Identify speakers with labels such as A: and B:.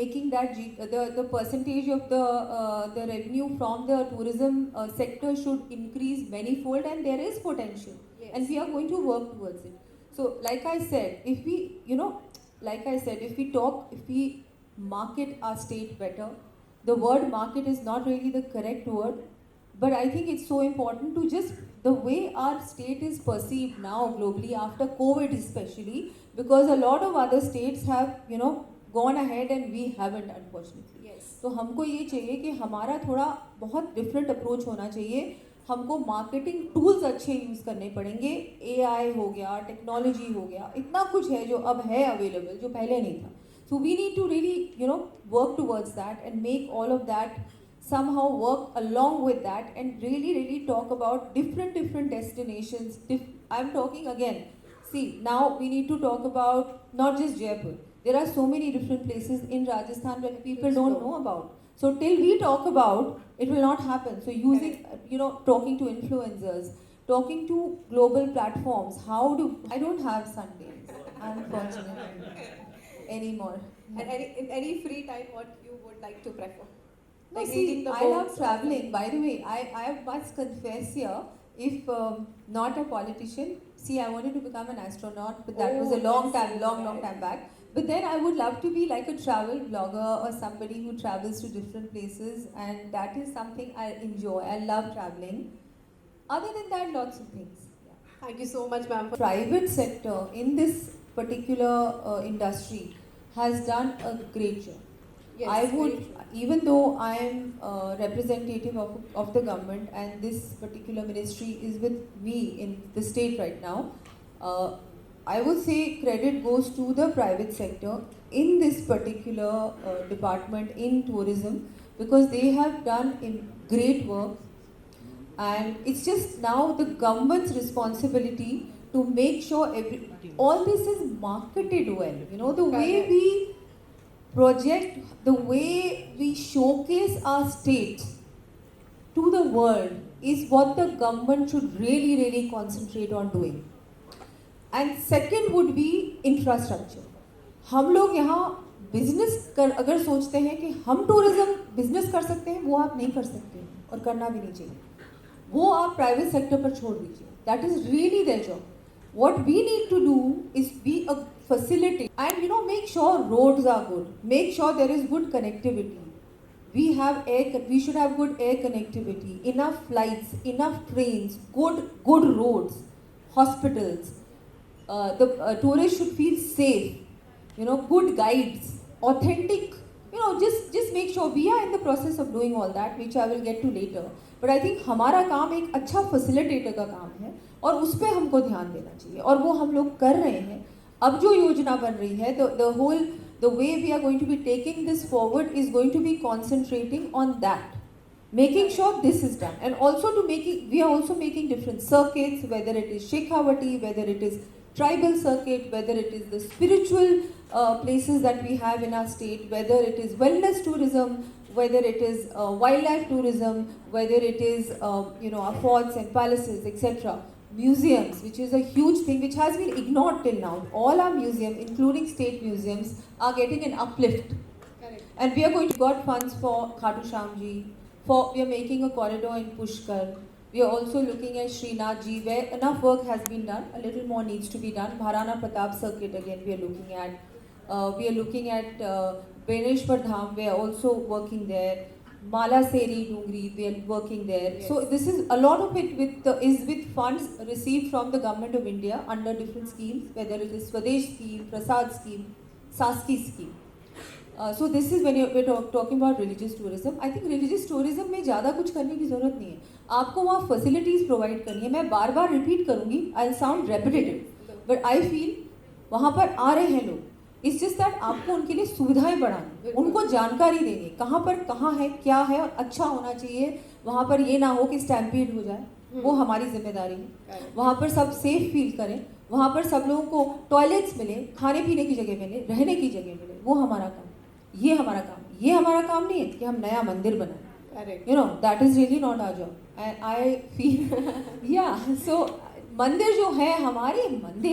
A: making that the percentage of the revenue from the tourism sector should increase manifold, and there is potential,
B: Yes.
A: and we are going to work towards it. So, like I said, if we, if we market our state better, the word market is not really the correct word, but I think it's so important to just the way our state is perceived now globally after COVID especially, because a lot of other states have, gone ahead and we haven't, unfortunately.
B: Yes.
A: तो हमको ये चाहिए कि हमारा थोड़ा बहुत different approach होना चाहिए. हमको मार्केटिंग टूल्स अच्छे यूज़ करने पड़ेंगे. AI हो गया, टेक्नोलॉजी हो गया, इतना कुछ है जो अब है अवेलेबल जो पहले नहीं था. So we need to really, work towards that and make all of that somehow work along with that, and really talk about different destinations. I'm talking again. See, now we need to talk about not just Jaipur. There are so many different places in Rajasthan that people don't know about. So till we talk about, it will not happen. So using, talking to influencers, talking to global platforms. I don't have Sundays, unfortunately, anymore.
B: And in any free time, what you would like to prefer?
A: No,
B: Like
A: see,
B: reading the
A: I love
B: books or-
A: traveling. By the way, I must confess here, if not a politician, see, I wanted to become an astronaut, but that was a long time back. But then I would love to be like a travel blogger or somebody who travels to different places, and that is something I enjoy. I love traveling. Other than that, lots of things.
B: Thank you so much, ma'am.
A: Private sector in this particular industry has done a great job.
B: Yes,
A: I would,
B: very true.
A: even though I am representative of the government and this particular ministry is with me in the state right now, I would say credit goes to the private sector in this particular department in tourism, because they have done great work, and it's just now the government's responsibility to make sure all this is marketed well. The way
B: Correct.
A: we project, the way we showcase our state to the world is what the government should really concentrate on doing. And second would be infrastructure. हम लोग यहाँ business अगर सोचते हैं कि हम tourism business कर सकते हैं, वो आप नहीं कर सकते और करना भी नहीं चाहिए. वो आप प्राइवेट सेक्टर पर छोड़ दीजिए. That is really their job. What we need to do is be a facilitator and make sure roads are good, make sure there is good connectivity. We should have good air connectivity, enough flights, enough trains, good roads, hospitals. The tourists should feel safe, good guides, authentic. Just make sure we are in the process of doing all that, which I will get to later. But I think हमारा काम एक अच्छा facilitator का काम है, और उस पर हमको ध्यान देना चाहिए, और वो हम लोग कर रहे हैं. अब जो योजना बन रही है, the way we are going to be taking this forward is going to be concentrating on that, making sure this is done, and also we are also making different circuits, whether it is Shekhawati, whether it is tribal circuit, whether it is the spiritual places that we have in our state, whether it is wellness tourism, whether it is wildlife tourism, whether it is our forts and palaces, etc. Museums, which is a huge thing which has been ignored till now. All our museums, including state museums, are getting an uplift.
B: Correct.
A: And we are going to got funds for Khatu Shyamji, we are making a corridor in Pushkar. We are also looking at Srinathji, where enough work has been done. A little more needs to be done. Maharana Pratap Circuit again we are looking at. We are looking at Beneshwar Dham. We are also working there. Mala Seri Dungri, we are working there.
B: Yes.
A: So this is a lot of it is with funds received from the government of India under different schemes, whether it is Swadesh scheme, Prasad scheme, Saski scheme. So this is when we're talking about religious tourism. I think religious tourism में ज़्यादा कुछ करने की ज़रूरत नहीं है. आपको वहाँ facilities provide करनी है. मैं बार repeat करूँगी. I'll sound repetitive, but I feel वहाँ पर आ रहे हैं लोग. It's just that आपको उनके लिए सुविधाएं बढ़ानी, उनको जानकारी देनी, कहाँ पर कहाँ है, क्या है, और अच्छा होना चाहिए. वहाँ पर ये ना हो कि स्टैम्पीड हो जाए, वो हमारी जिम्मेदारी है. वहाँ पर सब सेफ फील करें, वहाँ पर सब लोगों को टॉयलेट्स मिले, खाने पीने की जगह मिले, रहने की जगह मिले. वो हमारा काम, ये हमारा काम नहीं है कि हम नया मंदिर बनाएं. That is really not our job. And I feel, yeah. So मंदिर जो है हमारे मंदिर